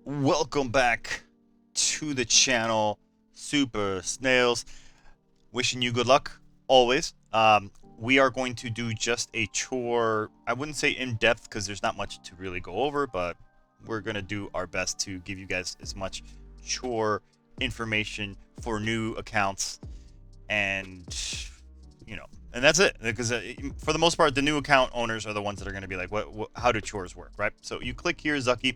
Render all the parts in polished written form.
Welcome back to the channel, Super Snails. Wishing you good luck, always. We are going to do just a chore. I wouldn't say in-depth because there's not much to really go over, but we're going to do our best to give you guys as much chore information for new accounts and and that's it, because for the most part the new account owners are the ones that are going to be like, what how do chores work, right? So you click here, Zucky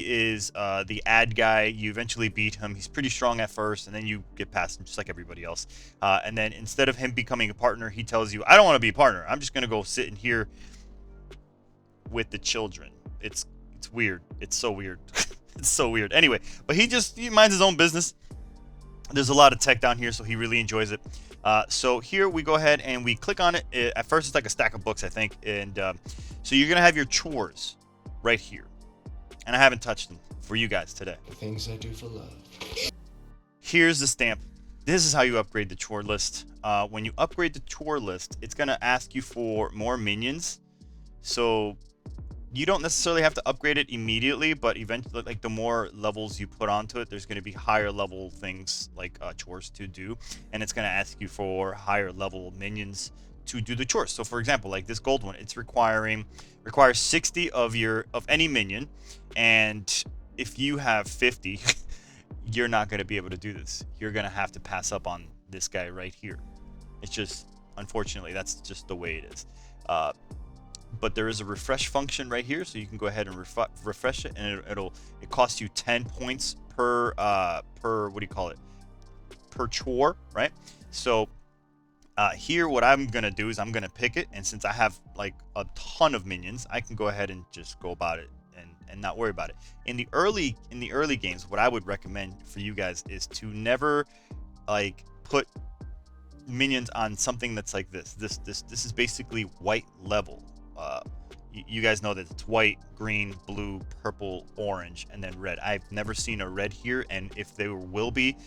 is the ad guy. You eventually beat him. He's pretty strong at first, and then you get past him just like everybody else, and then instead of him becoming a partner, he tells you, I don't want to be a partner, I'm just going to go sit in here with the children. It's weird. It's so weird. It's so weird. Anyway, but he minds his own business. There's a lot of tech down here, so he really enjoys it. So here we go ahead and we click on it. At first, it's like a stack of books, I think. And so you're going to have your chores right here. And I haven't touched them for you guys today. The things I do for love. Here's the stamp. This is how you upgrade the chore list. When you upgrade the chore list, it's going to ask you for more minions. So you don't necessarily have to upgrade it immediately, but eventually, like, the more levels you put onto it, there's going to be higher level things like chores to do, and it's going to ask you for higher level minions to do the chores. So for example, like this gold one, it's requires 60 of any minion, and if you have 50 you're not going to be able to do this. You're going to have to pass up on this guy right here. It's just, unfortunately, that's just the way it is. But there is a refresh function right here, so you can go ahead and refresh it, and it costs you 10 points per what do you call it, per chore, right? So here what I'm gonna do is I'm gonna pick it, and since I have like a ton of minions, I can go ahead and just go about it and not worry about it. In the early games, what I would recommend for you guys is to never like put minions on something that's like this. This is basically white level. You guys know that it's white, green, blue, purple, orange, and then red. I've never seen a red here, and if there will be,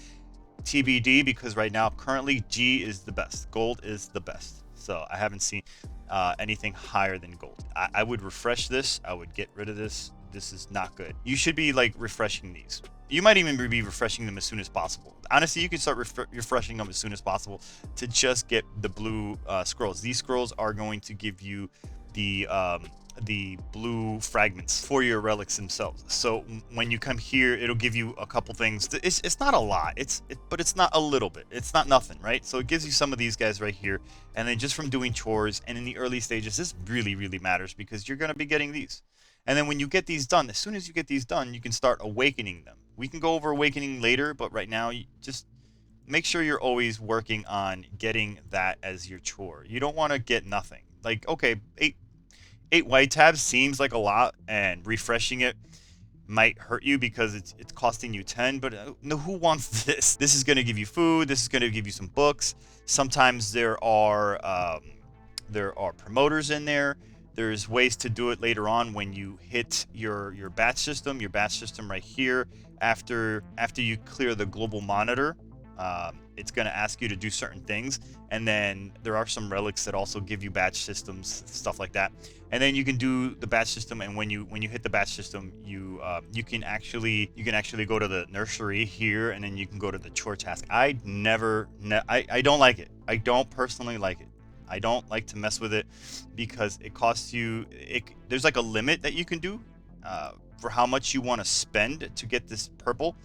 TBD, because right now currently G is the best. Gold is the best. So I haven't seen anything higher than gold. I would refresh this. I would get rid of this. This is not good. You should be like refreshing these. You might even be refreshing them as soon as possible. Honestly, you can start refreshing them as soon as possible to just get the blue scrolls. These scrolls are going to give you the blue fragments for your relics themselves. So when you come here, it'll give you a couple things. It's not a lot, but it's not a little bit. It's not nothing, right? So it gives you some of these guys right here, and then just from doing chores and in the early stages, this really matters because you're going to be getting these. And then when you get these done, as soon as you get these done, you can start awakening them. We can go over awakening later, but right now, you just make sure you're always working on getting that as your chore. You don't want to get nothing. Like, okay, eight white tabs seems like a lot, and refreshing it might hurt you because it's costing you 10, but no, who wants this? This is going to give you food. This is going to give you some books. Sometimes there are promoters in there. There's ways to do it later on when you hit your batch system right here. After you clear the global monitor, it's going to ask you to do certain things, and then there are some relics that also give you batch systems, stuff like that. And then you can do the batch system, and when you hit the batch system, you can actually go to the nursery here, and then you can go to the chore task. I don't like it. I don't personally like it. I don't like to mess with it because it costs you. There's like a limit that you can do for how much you want to spend to get this purple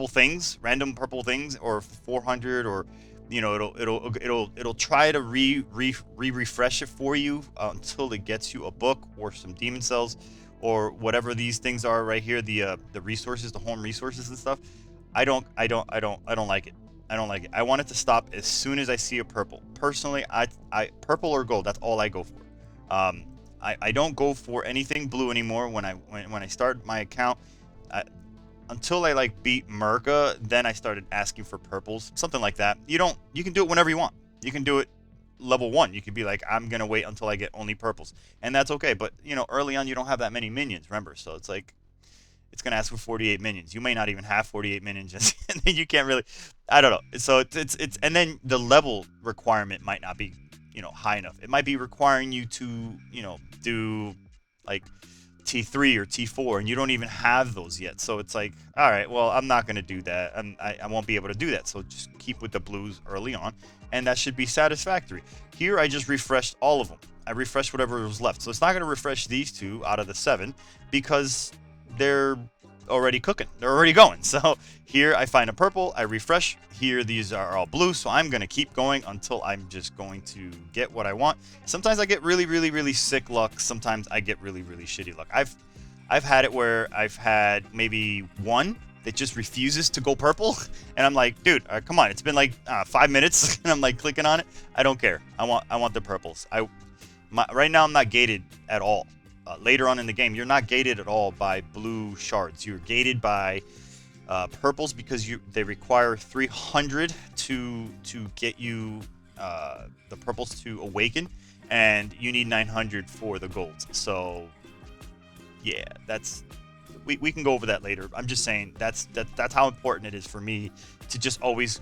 things, random purple things, or 400, or it'll try to refresh it for you until it gets you a book or some demon cells or whatever these things are right here, the resources, the home resources and stuff. I don't like it. I don't like it. I want it to stop as soon as I see a purple. Personally, I purple or gold, that's all I go for. I don't go for anything blue anymore when I start my account. Until I like beat Merca, then I started asking for purples, something like that. You can do it whenever you want. You can do it level 1. You could be like, I'm gonna wait until I get only purples, and that's okay. But early on you don't have that many minions, remember, so it's like it's gonna ask for 48 minions. You may not even have 48 minions, and then you can't really, I don't know. So it's and then the level requirement might not be high enough. It might be requiring you to do like T3 or T4, and you don't even have those yet. So it's like, all right, well, I'm not going to do that. I won't be able to do that. So just keep with the blues early on, and that should be satisfactory. Here, I just refreshed all of them. I refreshed whatever was left. So it's not going to refresh these 2 out of the 7 because they're already cooking. They're already going. So here I find a purple, I refresh. Here these are all blue, so I'm going to keep going until I'm just going to get what I want. Sometimes I get really sick luck. Sometimes I get really shitty luck. I've had it where I've had maybe one that just refuses to go purple, and I'm like, dude, come on, it's been like 5 minutes, and I'm like clicking on it. I don't care. I want the purples. Right now I'm not gated at all. Later on in the game, you're not gated at all by blue shards. You're gated by purples because they require 300 to get you the purples to awaken, and you need 900 for the golds. So yeah, we can go over that later. I'm just saying that's how important it is for me to just always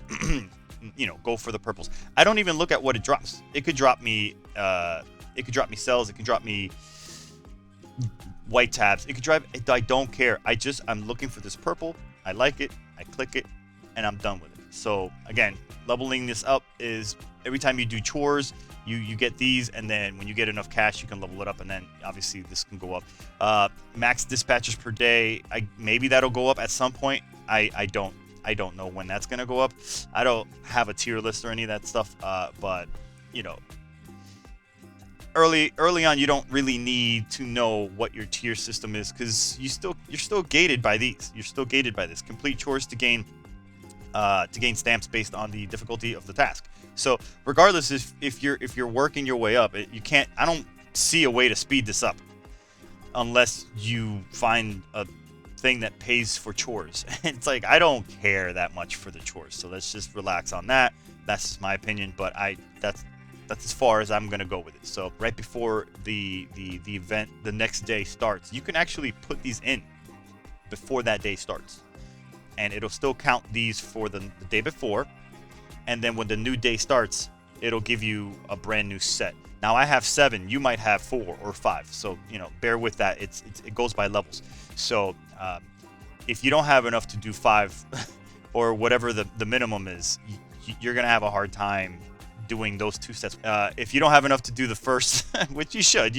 go for the purples. I don't even look at what it drops. It could drop me cells. It could drop me white tabs. It could drive. I don't care. I'm looking for this purple. I like it. I click it, and I'm done with it. So again, leveling this up is every time you do chores, you get these, and then when you get enough cash, you can level it up, and then obviously this can go up. Max dispatches per day. Maybe that'll go up at some point. I don't know when that's gonna go up. I don't have a tier list or any of that stuff. But early on, you don't really need to know what your tier system is because you're still gated by these. You're still gated by this. Complete chores to gain stamps based on the difficulty of the task. So regardless, if you're working your way up, you can't. I don't see a way to speed this up unless you find a thing that pays for chores. It's like I don't care that much for the chores, so let's just relax on that. That's just my opinion, but that's as far as I'm gonna go with it. So right before the event, the next day starts, you can actually put these in before that day starts, and it'll still count these for the day before. And then when the new day starts, it'll give you a brand new set. Now I have 7, you might have 4 or 5, so bear with that. It goes by levels. So if you don't have enough to do 5 or whatever the minimum is, you're gonna have a hard time doing those 2 sets. If you don't have enough to do the first, which you should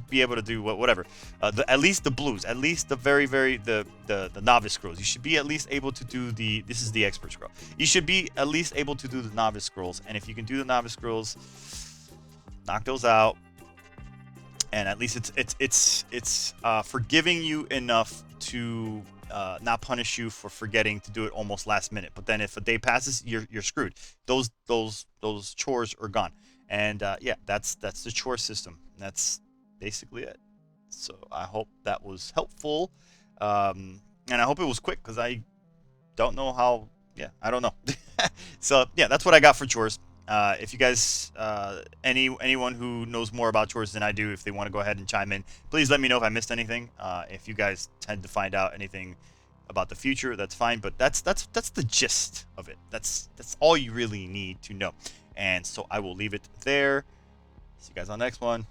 be able to do whatever. At least the blues, at least the the novice scrolls. You should be at least able to do this is the expert scroll. You should be at least able to do the novice scrolls, and if you can do the novice scrolls, knock those out. And at least it's forgiving you enough to not punish you for forgetting to do it almost last minute. But then if a day passes, you're screwed. Those chores are gone. And yeah, that's the chore system. That's basically it. So I hope that was helpful, and I hope it was quick because I don't know how. Yeah, I don't know. So yeah, that's what I got for chores. If you guys, anyone who knows more about chores than I do, if they want to go ahead and chime in, please let me know if I missed anything. If you guys tend to find out anything about the future, that's fine. But that's the gist of it. That's all you really need to know. And so I will leave it there. See you guys on the next one.